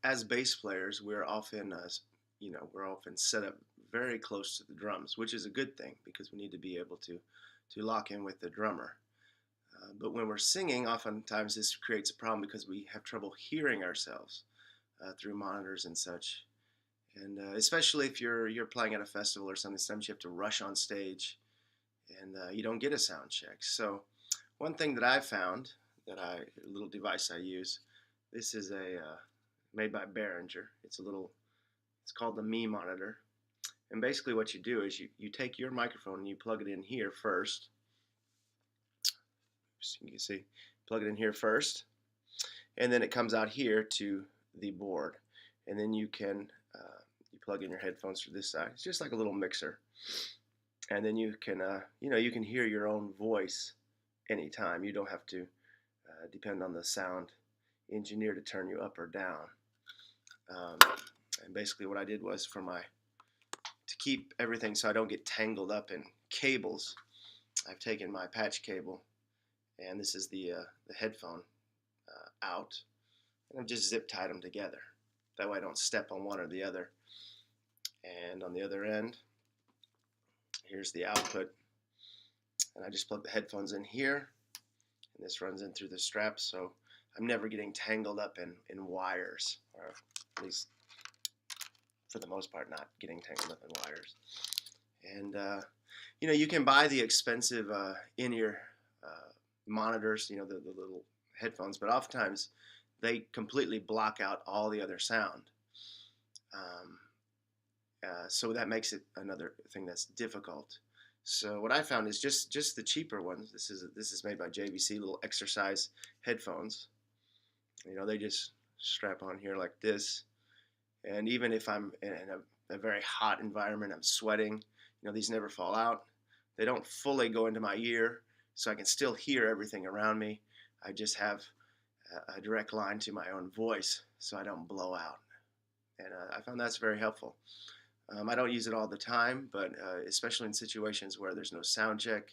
as bass players, we're often set up very close to the drums, which is a good thing because we need to be able to lock in with the drummer. But when we're singing, oftentimes this creates a problem because we have trouble hearing ourselves through monitors and such. And especially if you're playing at a festival or something, sometimes you have to rush on stage and you don't get a sound check. So one thing that I found a little device I use, this is a made by Behringer. It's called the Me Monitor. And basically what you do is you take your microphone and you plug it in here first. So you can see, plug it in here first, and then it comes out here to the board. And then you plug in your headphones to this side. It's just like a little mixer. And then you can hear your own voice anytime. You don't have to depend on the sound engineer to turn you up or down. Um, and basically what I did was to keep everything so I don't get tangled up in cables, I've taken my patch cable, and this is the headphone out, and I've just zip tied them together. That way I don't step on one or the other. And on the other end, here's the output, and I just plug the headphones in here, and this runs in through the strap, so I'm never getting tangled up in wires, or at least for the most part not getting tangled up in wires. And you can buy the expensive in-ear monitors, the little headphones, but oftentimes they completely block out all the other sound. So that makes it another thing that's difficult. So what I found is just the cheaper ones. This is made by JVC, little exercise headphones. They just strap on here like this. And even if I'm in a very hot environment, I'm sweating, these never fall out. They don't fully go into my ear, so I can still hear everything around me. I just have a direct line to my own voice, so I don't blow out. And I found that's very helpful. I don't use it all the time, but especially in situations where there's no sound check,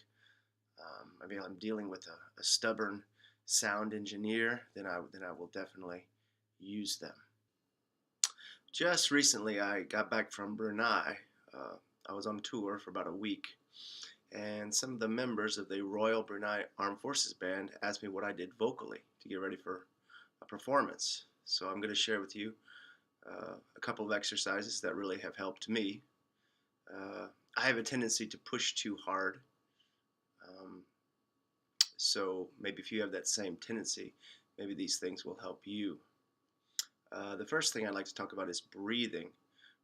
maybe I'm dealing with a stubborn sound engineer, then I will definitely use them. Just recently, I got back from Brunei. I was on tour for about a week, and some of the members of the Royal Brunei Armed Forces Band asked me what I did vocally to get ready for a performance. So I'm going to share with you a couple of exercises that really have helped me. I have a tendency to push too hard, so maybe if you have that same tendency, maybe these things will help you. The first thing I'd like to talk about is breathing.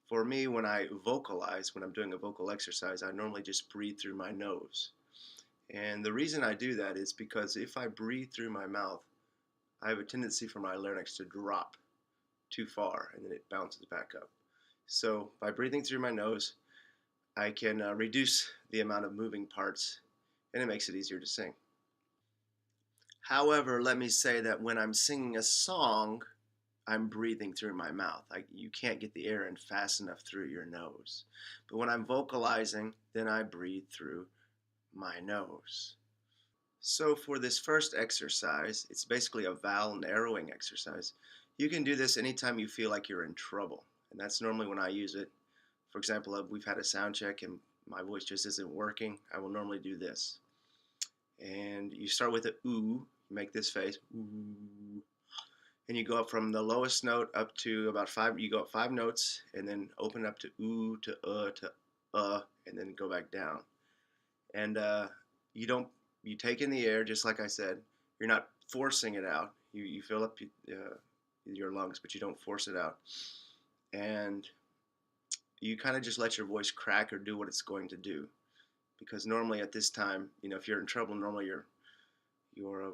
For me, when I vocalize, when I'm doing a vocal exercise, I normally just breathe through my nose. And the reason I do that is because if I breathe through my mouth, I have a tendency for my larynx to drop too far and then it bounces back up. So by breathing through my nose, I can reduce the amount of moving parts, and it makes it easier to sing. However, let me say that when I'm singing a song, I'm breathing through my mouth. You can't get the air in fast enough through your nose. But when I'm vocalizing, then I breathe through my nose. So for this first exercise, it's basically a vowel narrowing exercise. You can do this anytime you feel like you're in trouble. And that's normally when I use it. For example, if we've had a sound check and my voice just isn't working, I will normally do this. And you start with a ooh, make this face, ooh. And you go up from the lowest note up to about five. You go up 5 notes, and then open up to ooh to and then go back down. And you take in the air just like I said. You're not forcing it out. You fill up your lungs, but you don't force it out. And you kind of just let your voice crack or do what it's going to do. Because normally at this time, if you're in trouble, normally your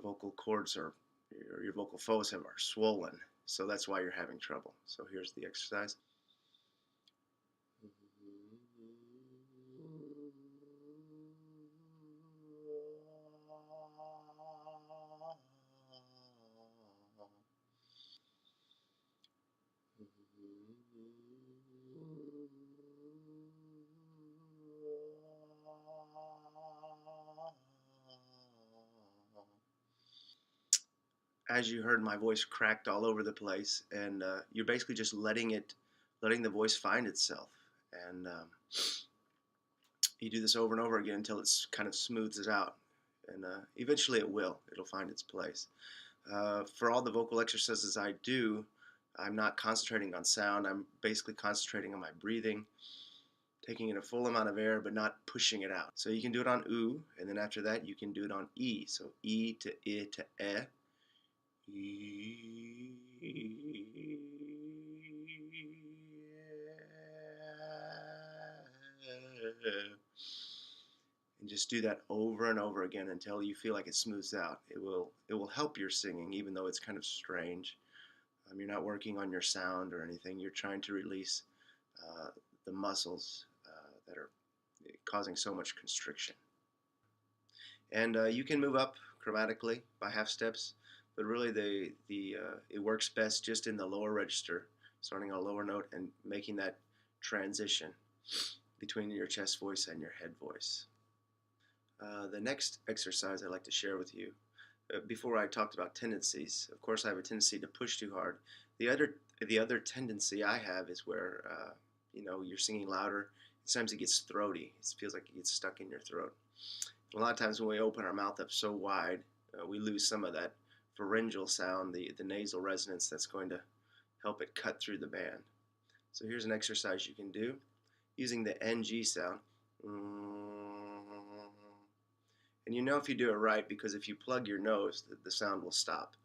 vocal cords or your vocal folds are swollen, so that's why you're having trouble. So here's the exercise. as you heard, my voice cracked all over the place, and you're basically just letting the voice find itself. And you do this over and over again until it's kind of smooths it out, and eventually it will. It'll find its place. For all the vocal exercises I do, I'm not concentrating on sound. I'm basically concentrating on my breathing, taking in a full amount of air, but not pushing it out. So you can do it on oo, and then after that, you can do it on e. So e to I to e. And just do that over and over again until you feel like it smooths out. It will help your singing, even though it's kind of strange. You're not working on your sound or anything. You're trying to release uh, the muscles that are causing so much constriction. And you can move up chromatically by half steps, but really it works best just in the lower register, starting on a lower note and making that transition between your chest voice and your head voice. The next exercise I'd like to share with you, before I talked about tendencies, of course I have a tendency to push too hard. The other tendency I have is where you're singing louder. Sometimes it gets throaty. It feels like it gets stuck in your throat. A lot of times when we open our mouth up so wide, we lose some of that pharyngeal sound, the nasal resonance that's going to help it cut through the band. So here's an exercise you can do using the NG sound. And you know if you do it right, because if you plug your nose, the sound will stop.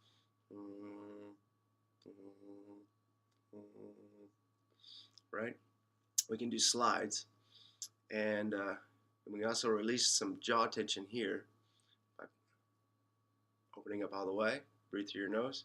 Right? We can do slides, and we can also release some jaw tension here by opening up all the way. Breathe through your nose.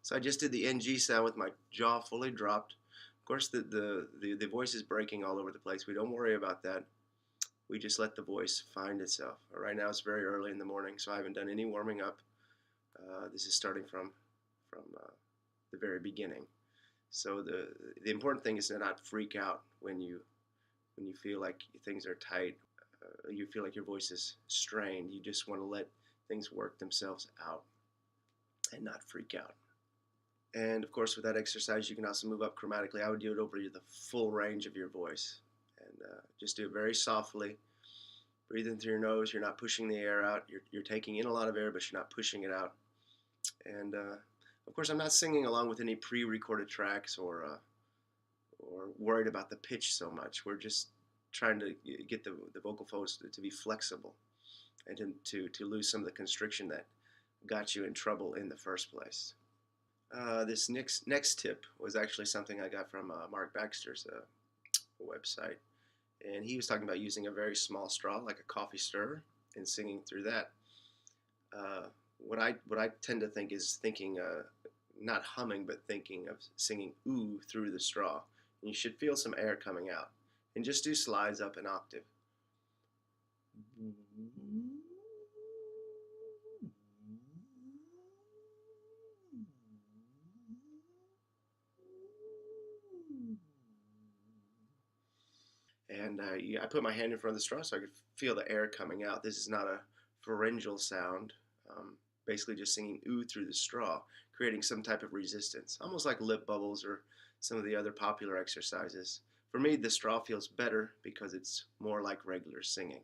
So I just did the NG sound with my jaw fully dropped. Of course, the voice is breaking all over the place. We don't worry about that. We just let the voice find itself. Right now it's very early in the morning, so I haven't done any warming up. This is starting from the very beginning. So the important thing is to not freak out when you feel like things are tight. You feel like your voice is strained. You just want to let things work themselves out and not freak out. And of course, with that exercise, you can also move up chromatically. I would do it over the full range of your voice, and just do it very softly. Breathe in through your nose. You're not pushing the air out. You're taking in a lot of air, but you're not pushing it out. And of course, I'm not singing along with any pre-recorded tracks or worried about the pitch so much. We're just trying to get the vocal folds to be flexible and to lose some of the constriction that got you in trouble in the first place. This next tip was actually something I got from Mark Baxter's website, and he was talking about using a very small straw, like a coffee stirrer, and singing through that. What I tend to think is thinking not humming, but thinking of singing ooh through the straw. And you should feel some air coming out, and just do slides up an octave. And I put my hand in front of the straw so I could feel the air coming out. This is not a pharyngeal sound. Basically just singing ooh through the straw, creating some type of resistance, almost like lip bubbles or some of the other popular exercises. For me, the straw feels better because it's more like regular singing.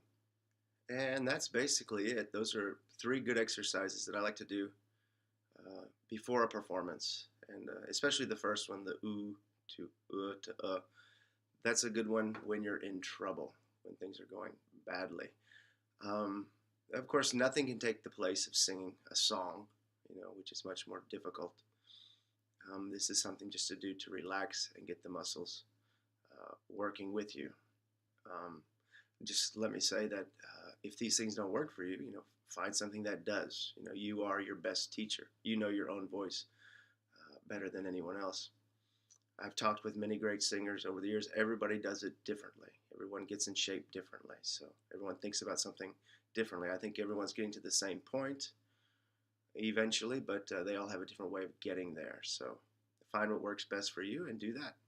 And that's basically it. Those are 3 good exercises that I like to do before a performance, and especially the first one, the ooh to. That's a good one when you're in trouble, when things are going badly. Um, of course, nothing can take the place of singing a song, which is much more difficult. This is something just to do to relax and get the muscles working with you. Um, just let me say that if these things don't work for you, find something that does. You are your best teacher. You know your own voice better than anyone else. I've talked with many great singers over the years. Everybody does it differently. Everyone gets in shape differently. So everyone thinks about something differently. I think everyone's getting to the same point eventually, but they all have a different way of getting there. So find what works best for you and do that.